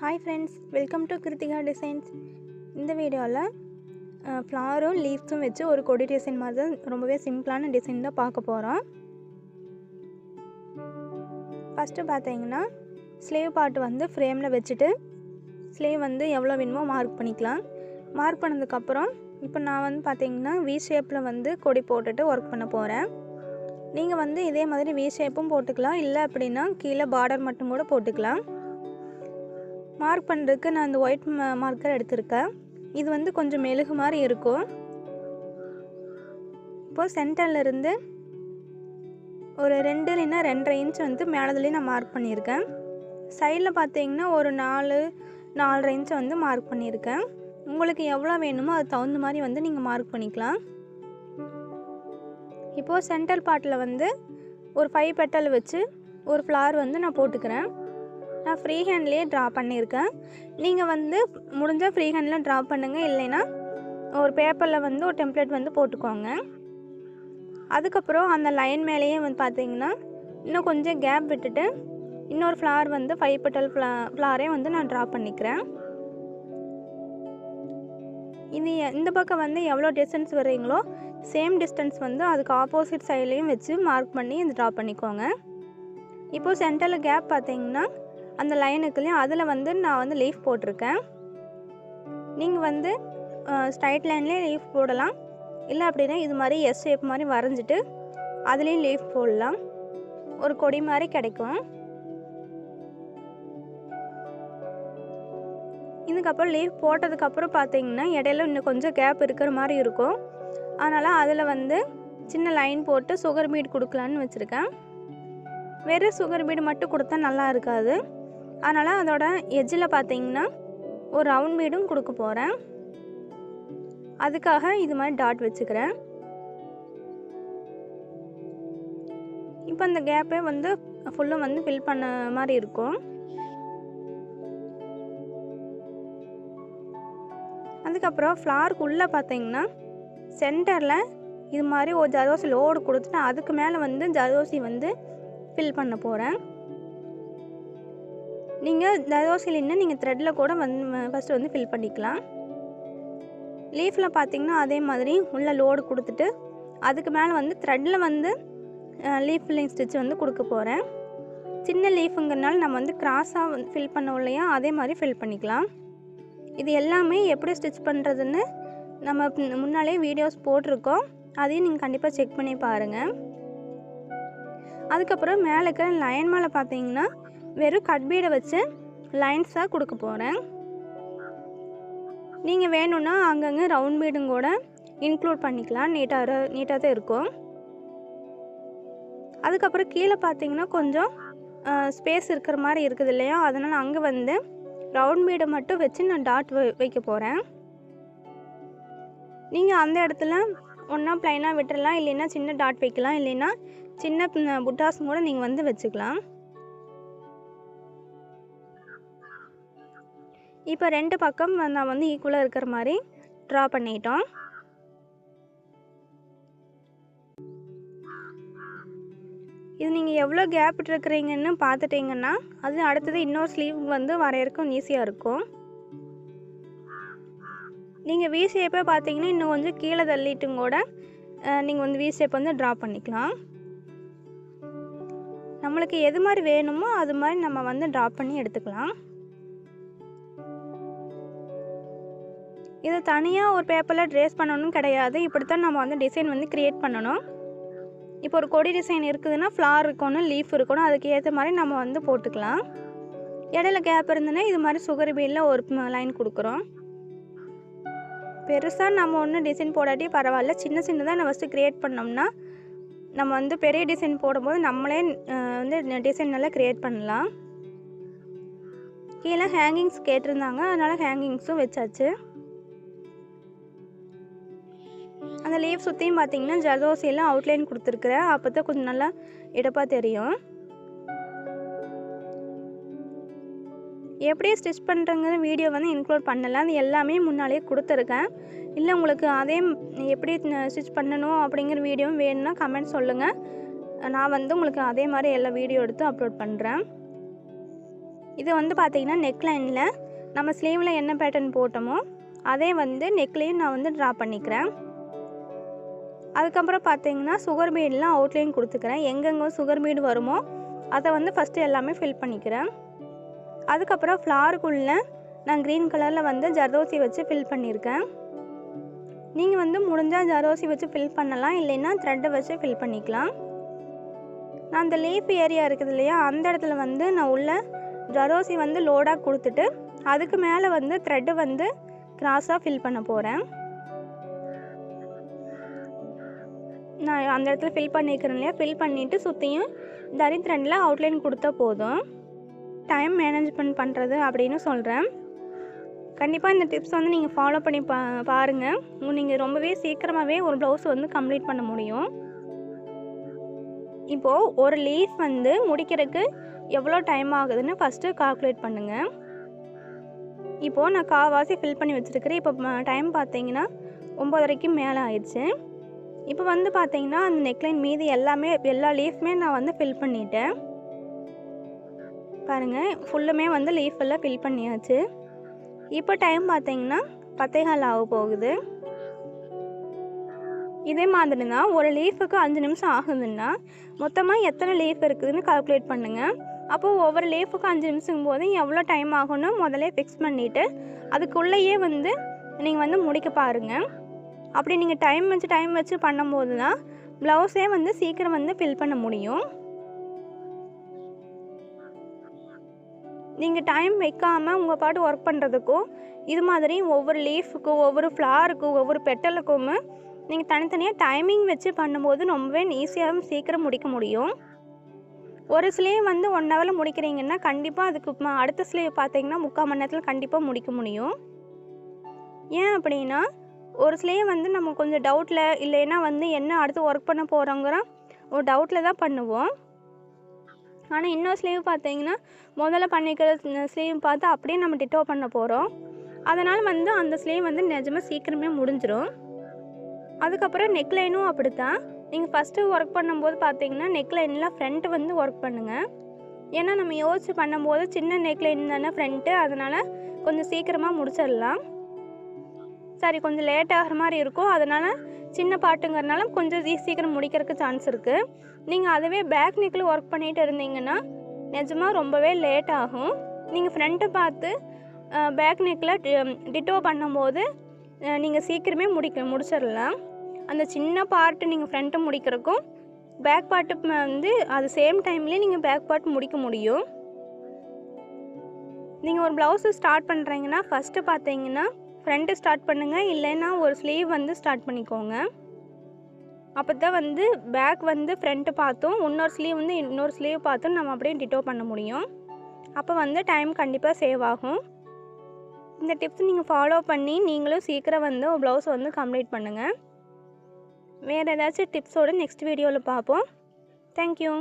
Hi friends, welcome to Krithika Designs. இந்த வீடியோவில் ஃப்ளாரும் லீவ்ஸும் வச்சு ஒரு கொடி டிசைன் மாதிரி தான் ரொம்பவே சிம்பிளான டிசைன் தான் பார்க்க போகிறோம். ஃபஸ்ட்டு பார்த்தீங்கன்னா ஸ்லீவ் பார்ட் வந்து ஃப்ரேமில் வச்சுட்டு ஸ்லீவ் வந்து எவ்வளோ வேணுமோ மார்க் பண்ணிக்கலாம். மார்க் பண்ணதுக்கப்புறம் இப்போ நான் வந்து பார்த்தீங்கன்னா வி ஷேப்பில் வந்து கொடி போட்டுட்டு ஒர்க் பண்ண போகிறேன். நீங்கள் வந்து இதே மாதிரி வி ஷேப்பும் போட்டுக்கலாம், இல்லை அப்படின்னா கீழே பார்டர் மட்டும் கூட போட்டுக்கலாம். மார்க் பண்ணுறதுக்கு நான் இந்த ஒயிட் மார்க்கர் எடுத்திருக்கேன். இது வந்து கொஞ்சம் மெழுகு மாதிரி இருக்கும். இப்போது சென்டர்லேருந்து ஒரு 2 இல்லைன்னா 2.5 இன்ச் வந்து மேலதுலேயும் நான் மார்க் பண்ணியிருக்கேன். சைடில் பார்த்தீங்கன்னா ஒரு 4-4.5 இன்ச் வந்து மார்க் பண்ணியிருக்கேன். உங்களுக்கு எவ்வளோ வேணுமோ அது தகுந்த மாதிரி வந்து நீங்கள் மார்க் பண்ணிக்கலாம். இப்போது சென்டர் பார்ட்டில் வந்து ஒரு 5 பெட்டல் வச்சு ஒரு ஃப்ளார் வந்து நான் போட்டுக்கிறேன். நான் ஃப்ரீ ஹேண்ட்லேயே ட்ரா பண்ணியிருக்கேன். நீங்கள் வந்து முடிஞ்சால் ஃப்ரீ ஹேண்டில் ட்ரா பண்ணுங்கள், இல்லைன்னா ஒரு பேப்பரில் வந்து ஒரு டெம்ப்ளேட் வந்து போட்டுக்கோங்க. அதுக்கப்புறம் அந்த லைன் மேலேயே வந்து பார்த்தீங்கன்னா இன்னும் கொஞ்சம் கேப் விட்டுட்டு இன்னொரு ஃப்ளார் வந்து 5 பெட்டல் ஃப்ளாரே வந்து நான் ட்ரா பண்ணிக்கிறேன். இது இந்த பக்கம் வந்து எவ்வளோ டிஸ்டன்ஸ் வர்றீங்களோ சேம் டிஸ்டன்ஸ் வந்து அதுக்கு ஆப்போசிட் சைட்லேயும் வச்சு மார்க் பண்ணி இது ட்ரா பண்ணிக்கோங்க. இப்போது சென்டரில் கேப் பார்த்தீங்கன்னா அந்த லைனுக்குள்ளேயும் அதில் வந்து நான் வந்து லீஃப் போட்டிருக்கேன். நீங்கள் வந்து ஸ்ட்ரைட் லைன்லேயே லீஃப் போடலாம், இல்லை அப்படின்னா இது மாதிரி எஸ் ஷேப் மாதிரி வரைஞ்சிட்டு அதுலேயும் லீஃப் போடலாம். ஒரு கொடி மாதிரி கிடைக்கும். இதுக்கப்புறம் லீஃப் போட்டதுக்கப்புறம் பார்த்தீங்கன்னா இடையில இன்னும் கொஞ்சம் கேப் இருக்கிற மாதிரி இருக்கும். அதனால் அதில் வந்து சின்ன லைன் போட்டு சுகர் பீட் கொடுக்கலான்னு வச்சுருக்கேன். வெறும் சுகர் பீடு மட்டும் கொடுத்தா நல்லா இருக்காது. அதனால் அதோட எட்ஜில் பார்த்தீங்கன்னா ஒரு ரவுண்ட் பீடும் கொடுக்க போகிறேன். அதுக்காக இது மாதிரி டாட் வச்சுக்கிறேன். இப்போ அந்த கேப்பை வந்து ஃபுல்லும் வந்து ஃபில் பண்ண மாதிரி இருக்கும். அதுக்கப்புறம் ஃப்ளாருக்குள்ளே பார்த்தீங்கன்னா சென்டரில் இது மாதிரி ஒரு ஜர்தோசி லோடு கொடுத்துட்டு அதுக்கு மேலே வந்து ஜர்தோசி வந்து ஃபில் பண்ண போகிறேன். நீங்கள் ஜர்தோசியில் இன்னும் நீங்கள் த்ரெட்டில் கூட வந்து ஃபஸ்ட்டு வந்து ஃபில் பண்ணிக்கலாம். லீஃபில் பார்த்தீங்கன்னா அதே மாதிரி உள்ள லோடு கொடுத்துட்டு அதுக்கு மேலே வந்து த்ரெட்டில் வந்து லீஃப் ஃபில்லிங் ஸ்டிச் வந்து கொடுக்க போகிறேன். சின்ன லீஃபுங்கிறனால நம்ம வந்து கிராஸாக வந்து ஃபில் பண்ணோம் இல்லையா, அதே மாதிரி ஃபில் பண்ணிக்கலாம். இது எல்லாமே எப்படி ஸ்டிச் பண்ணுறதுன்னு நம்ம முன்னாலே வீடியோஸ் போட்டிருக்கோம், அதையும் நீங்கள் கண்டிப்பாக செக் பண்ணி பாருங்கள். அதுக்கப்புறம் மேலே இருக்கிற லைன் மேலே பார்த்தீங்கன்னா வெறும் கட் பீடை வச்சு லைன்ஸாக கொடுக்க போகிறேன். நீங்கள் வேணும்னா அங்கங்கே ரவுண்ட் பீடும் கூட இன்க்ளூட் பண்ணிக்கலாம், நீட்டாக தான் இருக்கும். அதுக்கப்புறம் கீழே பார்த்தீங்கன்னா கொஞ்சம் ஸ்பேஸ் இருக்கிற மாதிரி இருக்குது இல்லையா, அதனால் அங்கே வந்து ரவுண்ட் பீடை மட்டும் வச்சு நான் டாட் வைக்க போகிறேன். நீங்கள் அந்த இடத்துல ஒன்றா ப்ளைனாக விட்டுடலாம், இல்லைன்னா சின்ன டாட் வைக்கலாம், இல்லைன்னா சின்ன புட்டாஸும் கூட நீங்கள் வந்து வச்சுக்கலாம். இப்போ 2 பக்கம் நான் வந்து ஈக்குவலாக இருக்கிற மாதிரி ட்ரா பண்ணிட்டோம். இது நீங்கள் எவ்வளோ கேப் இருக்கிறீங்கன்னு பார்த்துட்டிங்கன்னா அது அடுத்தது இன்னொரு ஸ்லீவ் வந்து வரையறக்கும் ஈஸியாக இருக்கும். நீங்கள் வி ஷேப்பை பார்த்தீங்கன்னா இன்னும் கொஞ்சம் கீழே தள்ளிட்டும் கூட நீங்கள் வந்து வி ஷேப் வந்து ட்ரா பண்ணிக்கலாம். நம்மளுக்கு எது மாதிரி வேணுமோ அது மாதிரி நம்ம வந்து ட்ரா பண்ணி எடுத்துக்கலாம். இது தனியாக ஒரு பேப்பரில் ட்ரேஸ் பண்ணணும் கிடையாது, இப்படித்தான் நம்ம வந்து டிசைன் வந்து க்ரியேட் பண்ணணும். இப்போ ஒரு கொடி டிசைன் இருக்குதுன்னா ஃப்ளார் இருக்கணும், லீஃப் இருக்கணும், அதுக்கு ஏற்ற மாதிரி நம்ம வந்து போட்டுக்கலாம். இடையில கேப் இருந்ததுன்னா இது மாதிரி சுகர் பீடில் ஒரு லைன் கொடுக்குறோம். பெருசாக நம்ம ஒன்றும் டிசைன் போடாட்டி பரவாயில்ல, சின்னதாக நம்ம ஃபஸ்ட்டு க்ரியேட் பண்ணோம்னா நம்ம வந்து பெரிய டிசைன் போடும்போது நம்மளே வந்து டிசைன் நல்லா க்ரியேட் பண்ணலாம். கீழே ஹேங்கிங்ஸ் கேட்டிருந்தாங்க, அதனால் ஹேங்கிங்ஸும் வச்சாச்சு. அந்த லீவ் சுற்றியும் பார்த்தீங்கன்னா ஜர்தோசியெல்லாம் அவுட்லைன் கொடுத்துருக்குறேன், அப்போ தான் கொஞ்சம் நல்லா எடுப்பாக தெரியும். எப்படி ஸ்டிச் பண்ணுறங்கிற வீடியோ வந்து இன்க்ளூட் பண்ணலாம், அது எல்லாமே முன்னாலே கொடுத்துருக்கேன். இல்லை உங்களுக்கு அதே எப்படி ஸ்டிச் பண்ணணும் அப்படிங்கிற வீடியோவும் வேணும்னா கமெண்ட் சொல்லுங்கள், நான் வந்து உங்களுக்கு அதே மாதிரி எல்லா வீடியோ எடுத்து அப்லோட் பண்ணுறேன். இது வந்து பார்த்திங்கன்னா நெக் லைனில் நம்ம ஸ்லீவில் என்ன பேட்டர்ன் போட்டோமோ அதே வந்து நெக்லேயும் நான் வந்து ட்ரா பண்ணிக்கிறேன். அதுக்கப்புறம் பார்த்திங்கன்னா சுகர் பீடெலாம் அவுட்லைன் கொடுத்துக்கிறேன். எங்கெங்கே சுகர் பீடு வருமோ அதை வந்து ஃபஸ்ட்டு எல்லாமே ஃபில் பண்ணிக்கிறேன். அதுக்கப்புறம் ஃப்ளாருக்குள்ளே நான் க்ரீன் கலரில் வந்து ஜர்தோசி வச்சு ஃபில் பண்ணியிருக்கேன். நீங்கள் வந்து முடிஞ்சால் ஜர்தோசி வச்சு ஃபில் பண்ணலாம், இல்லைன்னா த்ரெட்டை வச்சு ஃபில் பண்ணிக்கலாம். நான் அந்த லீஃப் ஏரியா இருக்குது இல்லையா, அந்த இடத்துல வந்து நான் உள்ள ஜர்தோசி வந்து லோடாக கொடுத்துட்டு அதுக்கு மேலே வந்து த்ரெட்டு வந்து கிராஸாக ஃபில் பண்ண போகிறேன். நான் அந்த இடத்துல ஃபில் பண்ணிக்கிறேன் இல்லையா, ஃபில் பண்ணிவிட்டு சுற்றியும் தரி த்ரெட்டில் அவுட்லைன் கொடுத்தா போதும். டைம் மேனேஜ்மெண்ட் பண்ணுறது அப்படின்னு சொல்கிறேன். கண்டிப்பாக இந்த டிப்ஸ் வந்து நீங்கள் ஃபாலோ பண்ணி பாருங்கள். நீங்கள் ரொம்பவே சீக்கிரமாகவே ஒரு ப்ளவுஸ் வந்து கம்ப்ளீட் பண்ண முடியும். இப்போது ஒரு லீஃப் வந்து முடிக்கிறதுக்கு எவ்வளோ டைம் ஆகுதுன்னு ஃபஸ்ட்டு கால்குலேட் பண்ணுங்கள். இப்போது நான் கால்வாசி ஃபில் பண்ணி வச்சுருக்கிறேன். இப்போ டைம் பார்த்தீங்கன்னா 9:30க்கு மேலே ஆயிடுச்சு. இப்போ வந்து பார்த்தீங்கன்னா அந்த நெக்லைன் மீதி எல்லா லீஃப்மே நான் வந்து ஃபில் பண்ணிட்டேன். பாருங்கள், ஃபுல்லுமே வந்து லீஃப் எல்லாம் ஃபில் பண்ணியாச்சு. இப்போ டைம் பார்த்தீங்கன்னா 10:15 ஆக போகுது. இதே மாதிரி தான் ஒரு லீஃபுக்கு 5 நிமிஷம் ஆகுதுன்னா மொத்தமாக எத்தனை லீஃப் இருக்குதுன்னு கால்குலேட் பண்ணுங்கள். அப்போது ஒவ்வொரு லீஃபுக்கு 5 நிமிஷம் போது எவ்வளோ டைம் ஆகும்னு முதலே ஃபிக்ஸ் பண்ணிவிட்டு அதுக்குள்ளேயே வந்து நீங்கள் வந்து முடிக்க பாருங்கள். அப்படி நீங்கள் டைம் வச்சு பண்ணும்போது தான் ப்ளவுஸே வந்து சீக்கிரம் வந்து ஃபில் பண்ண முடியும். நீங்கள் டைம் வைக்காமல் உங்கள் பாட்டு ஒர்க் பண்ணுறதுக்கும் இது மாதிரி ஒவ்வொரு லீஃபுக்கும் ஒவ்வொரு ஃப்ளாருக்கும் ஒவ்வொரு பெட்டலுக்கும் நீங்கள் தனித்தனியாக டைமிங் வச்சு பண்ணும்போது ரொம்பவே ஈஸியாகவும் சீக்கிரம் முடிக்க முடியும். ஒரு ஸ்லீவ் வந்து 1 ஹவரில் முடிக்கிறீங்கன்னா கண்டிப்பாக அதுக்கு அடுத்த ஸ்லீவ் பார்த்தீங்கன்னா 3/4 மணி நேரத்தில் கண்டிப்பாக முடிக்க முடியும். ஏன் அப்படின்னா ஒரு ஸ்லீவ் வந்து நம்ம கொஞ்சம் டவுட்டில் இல்லைன்னா வந்து என்ன அடுத்து ஒர்க் பண்ண போகிறோங்கிற ஒரு டவுட்டில் தான் பண்ணுவோம். ஆனால் இன்னொரு ஸ்லீவ் பார்த்தீங்கன்னா முதல்ல பண்ணிக்கிற ஸ்லீவ் பார்த்து அப்படியே நம்ம டிட்டோ பண்ண போகிறோம். அதனால் வந்து அந்த ஸ்லீவ் வந்து நிஜமாக சீக்கிரமே முடிஞ்சிடும். அதுக்கப்புறம் நெக்லைனும் அப்படி தான். நீங்கள் ஃபஸ்ட்டு ஒர்க் பண்ணும்போது பார்த்தீங்கன்னா நெக்லைனில் ஃப்ரண்ட்டு வந்து ஒர்க் பண்ணுங்கள். ஏன்னா நம்ம யோசிச்சு பண்ணும்போது சின்ன நெக்லைன் தானே ஃப்ரண்ட்டு, அதனால் கொஞ்சம் சீக்கிரமாக முடிச்சிடலாம். சரி, கொஞ்சம் லேட் ஆகிற மாதிரி இருக்கும். அதனால் சின்ன பாட்டுங்கிறதுனால கொஞ்சம் சீக்கிரம் முடிக்கிறதுக்கு சான்ஸ் இருக்குது. நீங்கள் அதுவே பேக் நெக்கில் ஒர்க் பண்ணிகிட்டு இருந்தீங்கன்னா நிஜமாக ரொம்பவே லேட் ஆகும். நீங்கள் ஃப்ரண்ட்டை பார்த்து பேக் நெக்கில் டிட்டோ பண்ணும்போது நீங்கள் சீக்கிரமே முடிச்சிடலாம். அந்த சின்ன பார்ட்டு நீங்கள் ஃப்ரண்ட்டு முடிக்கிறதுக்கும் பேக் பார்ட்டு வந்து அது சேம் டைம்லேயே நீங்கள் பேக் பார்ட் முடிக்க முடியும். நீங்கள் ஒரு ப்ளவுஸு ஸ்டார்ட் பண்ணுறீங்கன்னா ஃபஸ்ட்டு பார்த்தீங்கன்னா ஃப்ரண்ட்டு ஸ்டார்ட் பண்ணுங்கள், இல்லைன்னா ஒரு ஸ்லீவ் வந்து ஸ்டார்ட் பண்ணிக்கோங்க. அப்போ தான் வந்து பேக் வந்து ஃப்ரண்ட்டு பார்த்தும் இன்னொரு ஸ்லீவ் வந்து இன்னொரு ஸ்லீவ் பார்த்தும் நம்ம அப்படியே டிட்டோ பண்ண முடியும். அப்போ வந்து டைம் கண்டிப்பாக சேவ் ஆகும். இந்த டிப்ஸ் நீங்கள் ஃபாலோ பண்ணி நீங்களும் சீக்கிரம் வந்து ஒரு ப்ளவுஸ் வந்து கம்ப்ளீட் பண்ணுங்கள். வேறு ஏதாச்சும் டிப்ஸோடு நெக்ஸ்ட் வீடியோவில் பார்ப்போம். தேங்க்யூ.